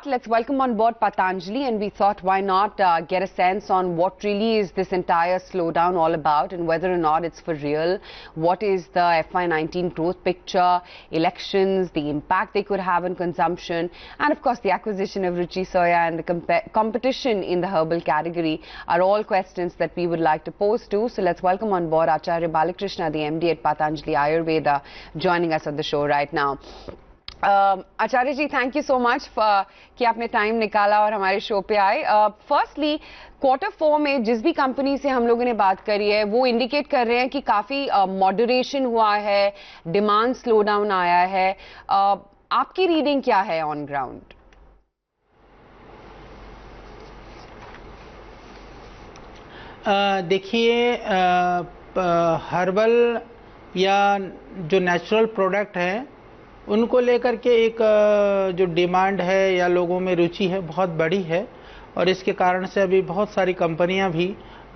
back. Let's welcome on board Patanjali, and we thought why not get a sense on what really is this entire slowdown all about and whether or not it's for real. What is the FY19 growth picture, elections, the impact they could have on consumption, and of course the acquisition of Ruchi Soya and the competition in the herbal category are all questions that we would like to pose to. So let's welcome on board Acharya Balakrishna, the MD at Patanjali Ayurveda, joining us on the show right now. Acharya ji, thank you so much कि आपने time निकाला और हमारे show पे आए. Firstly, Q4 में जिस भी कंपनी से हम लोगों ने बात करी है वो इंडिकेट कर रहे हैं कि काफी मॉडरेशन हुआ है, डिमांड स्लो डाउन आया है. आपकी रीडिंग क्या है ऑन ग्राउंड? देखिए, हर्बल या जो नेचुरल प्रोडक्ट है उनको लेकर के एक जो डिमांड है या लोगों में रुचि है बहुत बड़ी है, और इसके कारण से अभी बहुत सारी कंपनियां भी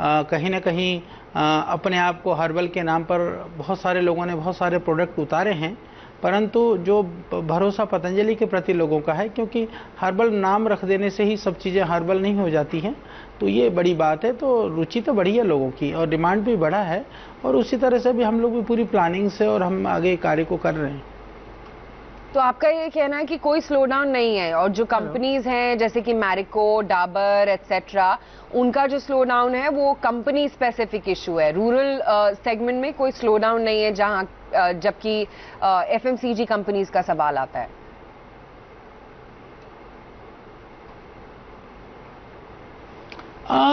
कहीं ना कहीं अपने आप को हर्बल के नाम पर बहुत सारे लोगों ने बहुत सारे प्रोडक्ट उतारे हैं. परंतु जो भरोसा पतंजलि के प्रति लोगों का है, क्योंकि हर्बल नाम रख देने से ही सब चीज़ें हर्बल नहीं हो जाती हैं, तो ये बड़ी बात है. तो रुचि तो बढ़ी है लोगों की और डिमांड भी बढ़ा है, और उसी तरह से भी हम लोग भी पूरी प्लानिंग से और हम आगे कार्य को कर रहे हैं. तो आपका ये कहना है कि कोई स्लो डाउन नहीं है, और जो कंपनीज हैं जैसे कि मैरिको, डाबर एटसेट्रा, उनका जो स्लो डाउन है वो कंपनी स्पेसिफिक इशू है. रूरल सेगमेंट में कोई स्लो डाउन नहीं है, जहां जबकि एफएमसीजी कंपनीज का सवाल आता है.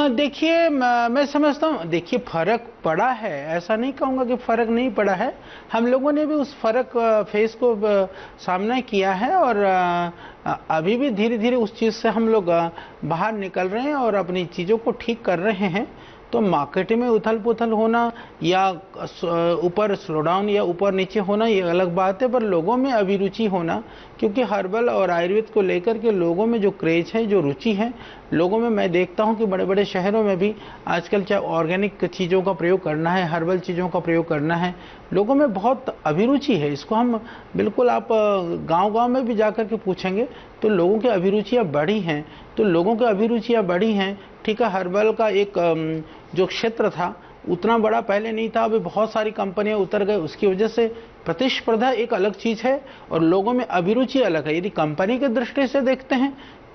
देखिए, मैं समझता हूँ, देखिए फर्क पड़ा है, ऐसा नहीं कहूँगा कि फर्क नहीं पड़ा है. हम लोगों ने भी उस फर्क फेस को सामना किया है, और अभी भी धीरे धीरे उस चीज़ से हम लोग बाहर निकल रहे हैं और अपनी चीज़ों को ठीक कर रहे हैं. तो मार्केट में उथल पुथल होना या ऊपर स्लोडाउन या ऊपर नीचे होना ये अलग बात है, पर लोगों में अभिरुचि होना, क्योंकि हर्बल और आयुर्वेद को लेकर के लोगों में जो क्रेज है, जो रुचि है लोगों में, मैं देखता हूं कि बड़े बड़े शहरों में भी आजकल चाहे ऑर्गेनिक चीज़ों का प्रयोग करना है, हर्बल चीज़ों का प्रयोग करना है, लोगों में बहुत अभिरुचि है. इसको हम बिल्कुल, आप गाँव-गाँव में भी जा कर के पूछेंगे तो लोगों की अभिरुचियाँ बढ़ी हैं. तो लोगों की अभिरुचियाँ बढ़ी हैं, ठीक है. हर्बल का एक जो क्षेत्र था उतना बड़ा पहले नहीं था, अभी बहुत सारी कंपनियां उतर गए, उसकी वजह से प्रतिस्पर्धा एक अलग चीज़ है और लोगों में अभिरुचि अलग है. यदि कंपनी की दृष्टि से देखते हैं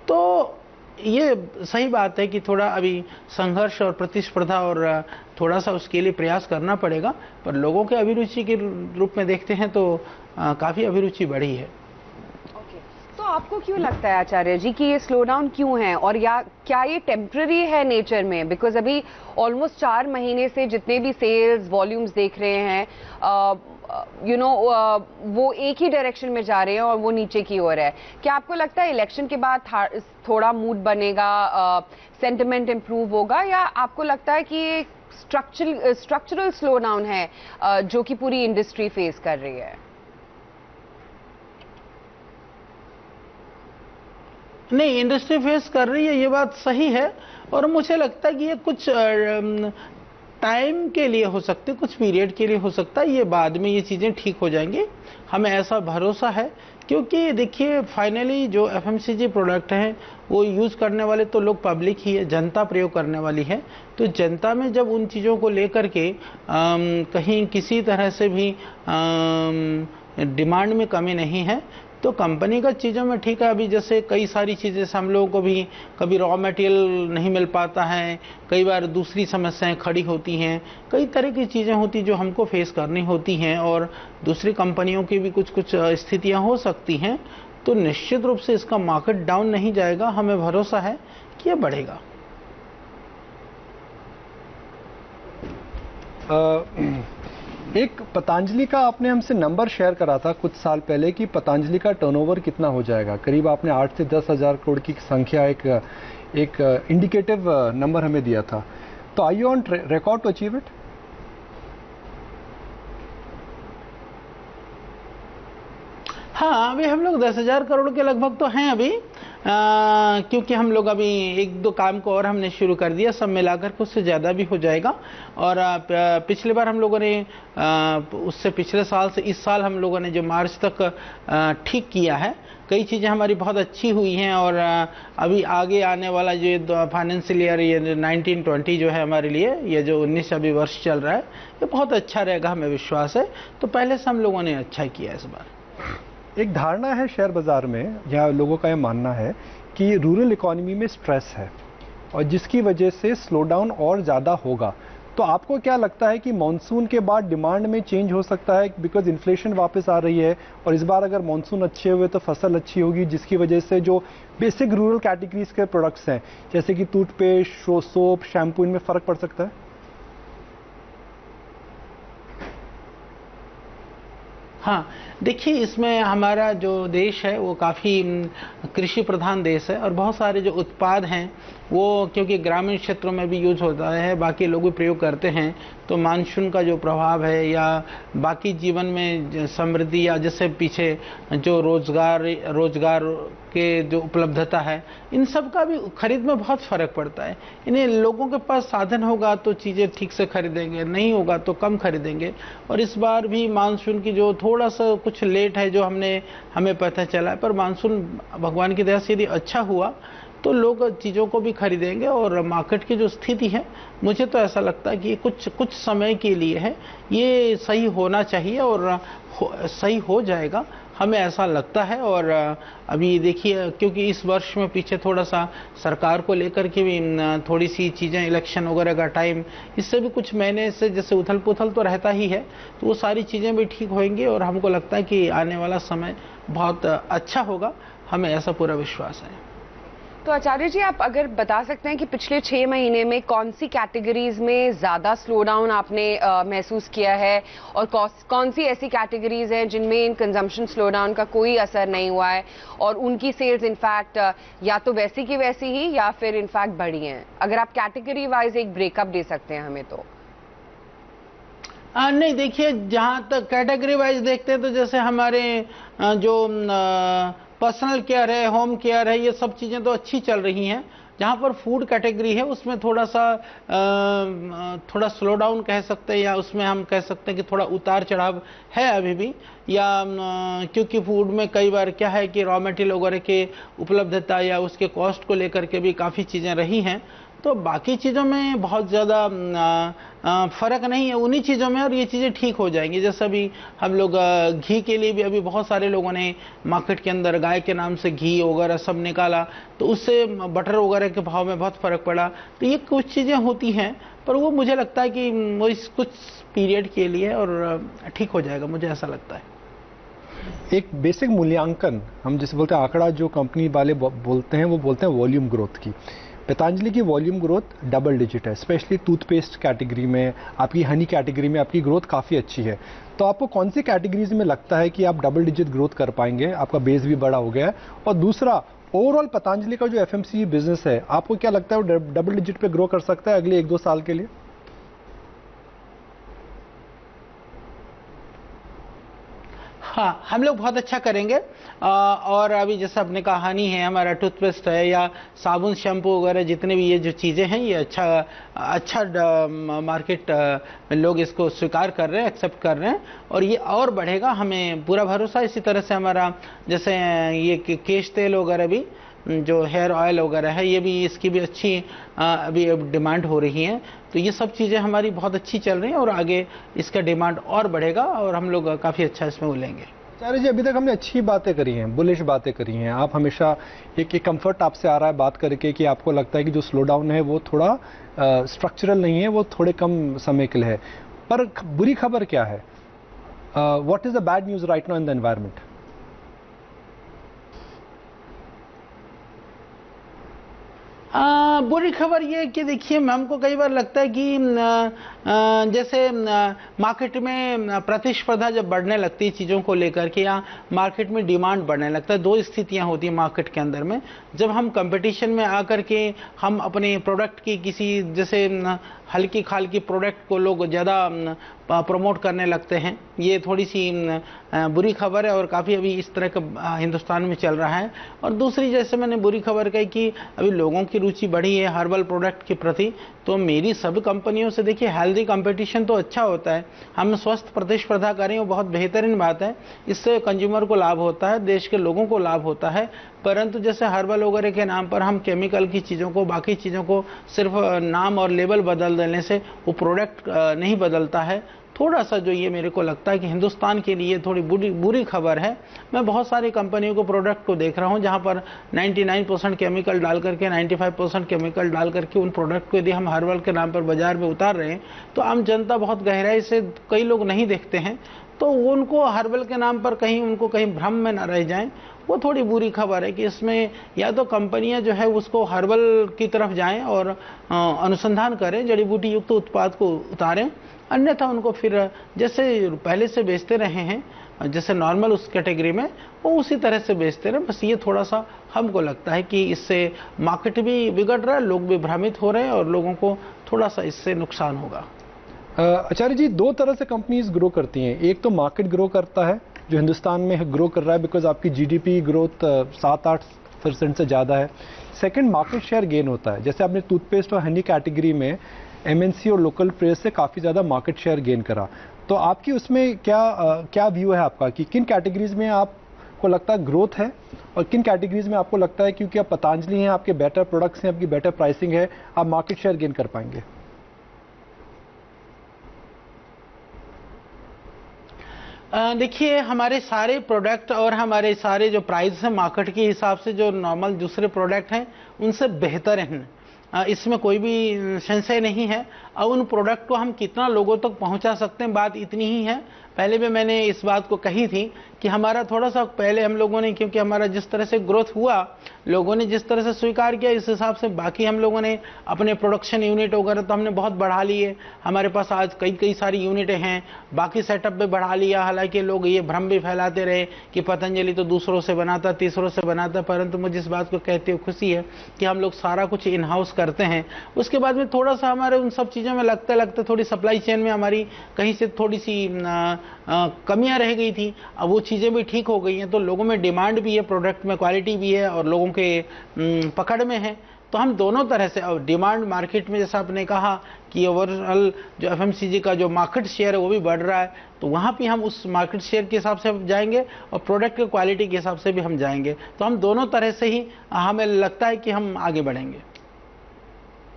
तो ये सही बात है कि थोड़ा अभी संघर्ष और प्रतिस्पर्धा और थोड़ा सा उसके लिए प्रयास करना पड़ेगा, पर लोगों के अभिरुचि के रूप में देखते हैं तो काफ़ी अभिरुचि बढ़ी है. तो आपको क्यों लगता है आचार्य जी कि ये स्लो डाउन क्यों है, और या क्या ये टेम्पररी है नेचर में? बिकॉज अभी ऑलमोस्ट 4 महीने से जितने भी सेल्स वॉल्यूम्स देख रहे हैं, वो एक ही डायरेक्शन में जा रहे हैं और वो नीचे की ओर है. क्या आपको लगता है इलेक्शन के बाद थोड़ा मूड बनेगा, सेंटिमेंट इम्प्रूव होगा, या आपको लगता है कि ये स्ट्रक्चरल स्लो डाउन है जो कि पूरी इंडस्ट्री फेस कर रही है? नहीं, इंडस्ट्री फेस कर रही है, ये बात सही है, और मुझे लगता है कि ये कुछ टाइम के लिए हो सकते, कुछ पीरियड के लिए हो सकता है. ये बाद में ये चीज़ें ठीक हो जाएंगी, हमें ऐसा भरोसा है. क्योंकि देखिए, फाइनली जो एफएमसीजी प्रोडक्ट हैं वो यूज़ करने वाले तो लोग पब्लिक ही है, जनता प्रयोग करने वाली है. तो जनता में जब उन चीज़ों को लेकर के कहीं किसी तरह से भी डिमांड में कमी नहीं है, तो कंपनी का चीज़ों में ठीक है. अभी जैसे कई सारी चीज़ें हम लोगों को भी कभी रॉ मटेरियल नहीं मिल पाता है, कई बार दूसरी समस्याएं खड़ी होती हैं, कई तरह की चीज़ें होती जो हमको फेस करनी होती हैं, और दूसरी कंपनियों की भी कुछ कुछ स्थितियां हो सकती हैं. तो निश्चित रूप से इसका मार्केट डाउन नहीं जाएगा, हमें भरोसा है कि यह बढ़ेगा. एक पतंजलि का आपने हमसे नंबर शेयर करा था कुछ साल पहले कि पतंजलि का टर्नओवर कितना हो जाएगा. करीब आपने 8 से 10 हज़ार करोड़ की संख्या एक इंडिकेटिव नंबर हमें दिया था. तो are you on record to achieve it? हाँ, अभी हम लोग 10,000 करोड़ के लगभग तो हैं अभी. क्योंकि हम लोग अभी एक दो काम को और हमने शुरू कर दिया, सब मिलाकर के उससे ज़्यादा भी हो जाएगा। और पिछले बार हम लोगों ने उससे पिछले साल से इस साल हम लोगों ने जो मार्च तक ठीक किया है, कई चीज़ें हमारी बहुत अच्छी हुई हैं। और अभी आगे आने वाला जो फाइनेंशियल ईयर ये 1920 जो है हमारे लिए, ये जो 19 अभी वर्ष चल रहा है, ये बहुत अच्छा रहेगा, हमें विश्वास है। तो पहले से हम लोगों ने अच्छा किया इस बार। एक धारणा है शेयर बाजार में, या लोगों का यह मानना है कि रूरल इकोनॉमी में स्ट्रेस है और जिसकी वजह से स्लो डाउन और ज़्यादा होगा। तो आपको क्या लगता है कि मॉनसून के बाद डिमांड में चेंज हो सकता है, बिकॉज इन्फ्लेशन वापस आ रही है और इस बार अगर मॉनसून अच्छे हुए तो फसल अच्छी होगी, जिसकी वजह से जो बेसिक रूरल कैटेगरीज के प्रोडक्ट्स हैं जैसे कि टूथपेस्ट, सोप, शैम्पू, इनमें फ़र्क पड़ सकता है? हाँ, देखिए, इसमें हमारा जो देश है वो काफ़ी कृषि प्रधान देश है, और बहुत सारे जो उत्पाद हैं वो क्योंकि ग्रामीण क्षेत्रों में भी यूज होता है, बाकी लोग भी प्रयोग करते हैं, तो मानसून का जो प्रभाव है या बाकी जीवन में समृद्धि या जिससे पीछे जो रोजगार के जो उपलब्धता है, इन सब का भी खरीद में बहुत फ़र्क पड़ता है। इन्हें लोगों के पास साधन होगा तो चीज़ें ठीक से खरीदेंगे, नहीं होगा तो कम खरीदेंगे। और इस बार भी मानसून की जो थोड़ा सा कुछ लेट है जो हमें पता चला है, पर मानसून भगवान की दया से यदि अच्छा हुआ तो लोग चीज़ों को भी खरीदेंगे। और मार्केट की जो स्थिति है, मुझे तो ऐसा लगता है कि कुछ समय के लिए है, ये सही होना चाहिए और सही हो जाएगा, हमें ऐसा लगता है। और अभी देखिए, क्योंकि इस वर्ष में पीछे थोड़ा सा सरकार को लेकर के भी थोड़ी सी चीज़ें, इलेक्शन वगैरह का टाइम, इससे भी कुछ महीने से जैसे उथल पुथल तो रहता ही है, तो वो सारी चीज़ें भी ठीक होंगी और हमको लगता है कि आने वाला समय बहुत अच्छा होगा, हमें ऐसा पूरा विश्वास है। तो आचार्य जी, आप अगर बता सकते हैं कि पिछले 6 महीने में कौन सी कैटेगरीज में ज़्यादा स्लो डाउन आपने महसूस किया है और कौन सी ऐसी कैटेगरीज हैं जिनमें इन कंजम्पशन स्लो डाउन का कोई असर नहीं हुआ है और उनकी सेल्स इनफैक्ट या तो वैसी की वैसी ही या फिर इनफैक्ट बढ़ी हैं? अगर आप कैटेगरी वाइज एक ब्रेकअप दे सकते हैं हमें तो। नहीं, देखिए, जहाँ तक कैटेगरी वाइज देखते हैं तो जैसे हमारे जो पर्सनल केयर है, होम केयर है, ये सब चीज़ें तो अच्छी चल रही हैं। जहाँ पर फूड कैटेगरी है उसमें थोड़ा स्लो डाउन कह सकते हैं, या उसमें हम कह सकते हैं कि थोड़ा उतार चढ़ाव है अभी भी। या क्योंकि फूड में कई बार क्या है कि रॉ मटेरियल वगैरह के उपलब्धता या उसके कॉस्ट को लेकर के भी काफ़ी चीज़ें रही हैं। तो बाकी चीज़ों में बहुत ज़्यादा फ़र्क नहीं है उन्हीं चीज़ों में, और ये चीज़ें ठीक हो जाएंगी। जैसे अभी हम लोग घी के लिए भी अभी बहुत सारे लोगों ने मार्केट के अंदर गाय के नाम से घी वगैरह सब निकाला, तो उससे बटर वगैरह के भाव में बहुत फ़र्क पड़ा। तो ये कुछ चीज़ें होती हैं, पर वो मुझे लगता है कि वो इस कुछ पीरियड के लिए और ठीक हो जाएगा, मुझे ऐसा लगता है। एक बेसिक मूल्यांकन हम जिसे बोलते हैं, आंकड़ा जो कंपनी वाले बोलते हैं, वो बोलते हैं वॉल्यूम ग्रोथ की। पतंजलि की वॉल्यूम ग्रोथ डबल डिजिट है, स्पेशली टूथपेस्ट कैटेगरी में, आपकी हनी कैटेगरी में आपकी ग्रोथ काफ़ी अच्छी है। तो आपको कौन सी कैटेगरीज में लगता है कि आप डबल डिजिट ग्रोथ कर पाएंगे? आपका बेस भी बड़ा हो गया है। और दूसरा, ओवरऑल पतंजलि का जो एफएमसीजी बिजनेस है, आपको क्या लगता है वो डबल डिजिट पे ग्रो कर सकता है अगले 1-2 साल के लिए? हाँ, हम लोग बहुत अच्छा करेंगे। और अभी जैसे आपने कहा, हनी है, हमारा टूथपेस्ट है, या साबुन, शैम्पू वगैरह, जितने भी ये जो चीज़ें हैं, ये अच्छा मार्केट में लोग इसको स्वीकार कर रहे हैं, एक्सेप्ट कर रहे हैं, और ये और बढ़ेगा, हमें पूरा भरोसा। इसी तरह से हमारा जैसे ये केश तेल वगैरह भी, जो हेयर ऑयल वगैरह है, ये भी, इसकी भी अच्छी अभी डिमांड हो रही है। तो ये सब चीज़ें हमारी बहुत अच्छी चल रही हैं और आगे इसका डिमांड और बढ़ेगा और हम लोग काफ़ी अच्छा इसमें उलेंगे। आचार्य जी, अभी तक हमने अच्छी बातें करी हैं, बुलिश बातें करी हैं। आप हमेशा एक कंफर्ट आपसे आ रहा है बात करके कि आपको लगता है कि जो स्लो डाउन है वो थोड़ा स्ट्रक्चरल नहीं है, वो थोड़े कम समय के लिए है। पर बुरी खबर क्या है? What is the bad news right now in the environment? बुरी खबर ये है कि देखिए हमको कई बार लगता है कि जैसे मार्केट में प्रतिस्पर्धा जब बढ़ने लगती है चीज़ों को लेकर के, या मार्केट में डिमांड बढ़ने लगता है, दो स्थितियां होती हैं मार्केट के अंदर में। जब हम कंपटीशन में आकर के हम अपने प्रोडक्ट की किसी जैसे हल्की खाल्की प्रोडक्ट को लोग ज़्यादा प्रमोट करने लगते हैं, ये थोड़ी सी बुरी खबर है और काफ़ी अभी इस तरह का हिंदुस्तान में चल रहा है। और दूसरी, जैसे मैंने बुरी खबर कही कि अभी लोगों की रुचि बढ़ी है हर्बल प्रोडक्ट के प्रति, तो मेरी सब कंपनियों से देखिए हेल्दी कंपटीशन तो अच्छा होता है, हम स्वस्थ प्रतिस्पर्धा करें वो बहुत बेहतरीन बात है, इससे कंज्यूमर को लाभ होता है, देश के लोगों को लाभ होता है। परंतु जैसे हर्बल वगैरह के नाम पर हम केमिकल की चीज़ों को, बाकी चीज़ों को सिर्फ नाम और लेबल बदल देने से वो प्रोडक्ट नहीं बदलता है। थोड़ा सा जो ये मेरे को लगता है कि हिंदुस्तान के लिए थोड़ी बुरी खबर है। मैं बहुत सारी कंपनियों को प्रोडक्ट को देख रहा हूँ जहाँ पर 99% केमिकल डाल करके, 95% केमिकल डाल करके उन प्रोडक्ट को यदि हम हर्बल के नाम पर बाजार में उतार रहे हैं, तो आम जनता बहुत गहराई से, कई लोग नहीं देखते हैं, तो उनको हर्बल के नाम पर कहीं उनको कहीं भ्रम में न रह जाएं, वो थोड़ी बुरी खबर है कि इसमें या तो कंपनियां जो है उसको हर्बल की तरफ जाएं और अनुसंधान करें, जड़ी बूटी युक्त उत्पाद को उतारें, अन्यथा उनको फिर जैसे पहले से बेचते रहे हैं, जैसे नॉर्मल उस कैटेगरी में, वो उसी तरह से बेचते रहे। बस ये थोड़ा सा हमको लगता है कि इससे मार्केट भी बिगड़ रहा है, लोग भी भ्रमित हो रहे हैं और लोगों को थोड़ा सा इससे नुकसान होगा। आचार्य जी, दो तरह से कंपनीज ग्रो करती हैं। एक तो मार्केट ग्रो करता है, जो हिंदुस्तान में ग्रो कर रहा है बिकॉज आपकी जीडीपी ग्रोथ 7-8% से ज़्यादा है। सेकंड, मार्केट शेयर गेन होता है, जैसे आपने टूथपेस्ट और हनी कैटेगरी में एमएनसी और लोकल प्लेयर्स से काफ़ी ज़्यादा मार्केट शेयर गेन करा। तो आपकी उसमें क्या व्यू है आपका कि किन कैटेगरीज में आपको लगता है ग्रोथ है और किन कैटेगरीज में आपको लगता है क्योंकि आप पतंजलि हैं, आपके बेटर प्रोडक्ट्स हैं, आपकी बेटर प्राइसिंग है, आप मार्केट शेयर गेन कर पाएंगे? देखिए, हमारे सारे प्रोडक्ट और हमारे सारे जो प्राइस हैं मार्केट के हिसाब से जो नॉर्मल दूसरे प्रोडक्ट हैं उनसे बेहतर हैं, इसमें कोई भी संशय नहीं है। और उन प्रोडक्ट को हम कितना लोगों तक पहुंचा सकते हैं, बात इतनी ही है। पहले भी मैंने इस बात को कही थी कि हमारा थोड़ा सा पहले हम लोगों ने, क्योंकि हमारा जिस तरह से ग्रोथ हुआ, लोगों ने जिस तरह से स्वीकार किया, इस हिसाब से बाकी हम लोगों ने अपने प्रोडक्शन यूनिट वगैरह तो हमने बहुत बढ़ा लिए। हमारे पास आज कई सारी यूनिटें हैं, बाकी सेटअप भी बढ़ा लिया। हालांकि लोग ये भ्रम भी फैलाते रहे कि पतंजलि तो दूसरों से बनाता, तीसरों से बनाता, परंतु मुझे इस बात को कहते हुए खुशी है कि हम लोग सारा कुछ इन हाउस करते हैं। उसके बाद में थोड़ा सा हमारे उन सब चीज़ों में लगते लगते थोड़ी सप्लाई चेन में हमारी कहीं से थोड़ी सी कमियां रह गई थी, अब वो चीज़ें भी ठीक हो गई हैं। तो लोगों में डिमांड भी है, प्रोडक्ट में क्वालिटी भी है और लोगों के पकड़ में है। तो हम दोनों तरह से, और डिमांड मार्केट में जैसा आपने कहा कि ओवरऑल जो एफएमसीजी का जो मार्केट शेयर है वो भी बढ़ रहा है, तो वहाँ भी हम उस मार्केट शेयर के हिसाब से जाएंगे और प्रोडक्ट की क्वालिटी के हिसाब से भी हम जाएंगे। तो हम दोनों तरह से ही हमें लगता है कि हम आगे बढ़ेंगे।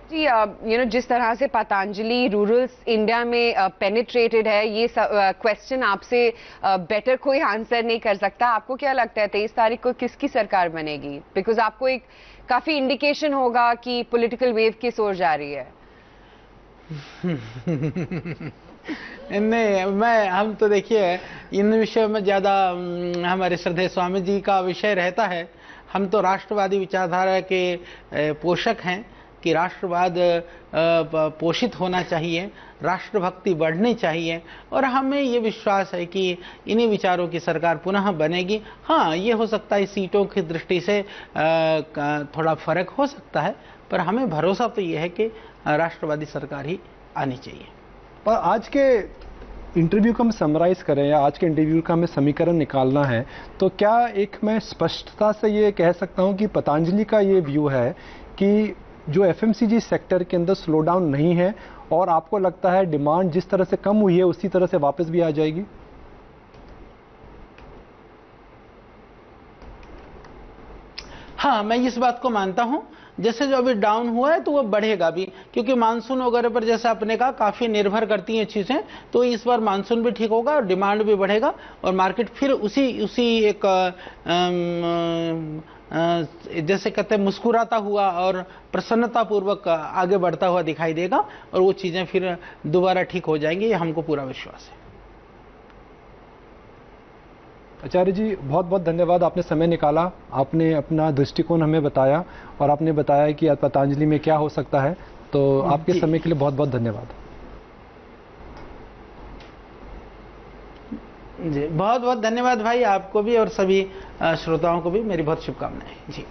जी, जिस तरह से पतंजलि रूरल इंडिया में पेनिट्रेटेड है, ये क्वेश्चन आपसे बेटर कोई आंसर नहीं कर सकता। आपको क्या लगता है 23 तारीख को किसकी सरकार बनेगी? बिकॉज आपको एक काफी इंडिकेशन होगा कि पॉलिटिकल वेव किस ओर जा रही है। नहीं, हम तो देखिए इन विषयों में ज़्यादा हमारे श्रद्धेय स्वामी जी का विषय रहता है। हम तो राष्ट्रवादी विचारधारा के पोषक हैं कि राष्ट्रवाद पोषित होना चाहिए, राष्ट्रभक्ति बढ़नी चाहिए, और हमें ये विश्वास है कि इन्हीं विचारों की सरकार पुनः बनेगी। हाँ, ये हो सकता है सीटों की दृष्टि से थोड़ा फर्क हो सकता है, पर हमें भरोसा तो ये है कि राष्ट्रवादी सरकार ही आनी चाहिए। पर आज के इंटरव्यू को हम समराइज करें या आज के इंटरव्यू का हमें समीकरण निकालना है, तो क्या एक मैं स्पष्टता से ये कह सकता हूँ कि पतंजलि का ये व्यू है कि जो एफएमसीजी सेक्टर के अंदर स्लो डाउन नहीं है और आपको लगता है डिमांड जिस तरह से कम हुई है उसी तरह से वापस भी आ जाएगी? हाँ, मैं इस बात को मानता हूं। जैसे जो अभी डाउन हुआ है तो वो बढ़ेगा भी, क्योंकि मानसून वगैरह पर जैसे आपने कहा काफ़ी निर्भर करती हैं चीज़ें। तो इस बार मानसून भी ठीक होगा और डिमांड भी बढ़ेगा और मार्केट फिर उसी एक जैसे कहते हैं मुस्कुराता हुआ और प्रसन्नतापूर्वक आगे बढ़ता हुआ दिखाई देगा और वो चीज़ें फिर दोबारा ठीक हो जाएंगी, ये हमको पूरा विश्वास है। आचार्य जी बहुत बहुत धन्यवाद, आपने समय निकाला, आपने अपना दृष्टिकोण हमें बताया और आपने बताया कि पतंजलि में क्या हो सकता है। तो आपके समय के लिए बहुत बहुत धन्यवाद। जी बहुत बहुत धन्यवाद भाई, आपको भी और सभी श्रोताओं को भी मेरी बहुत शुभकामनाएं जी।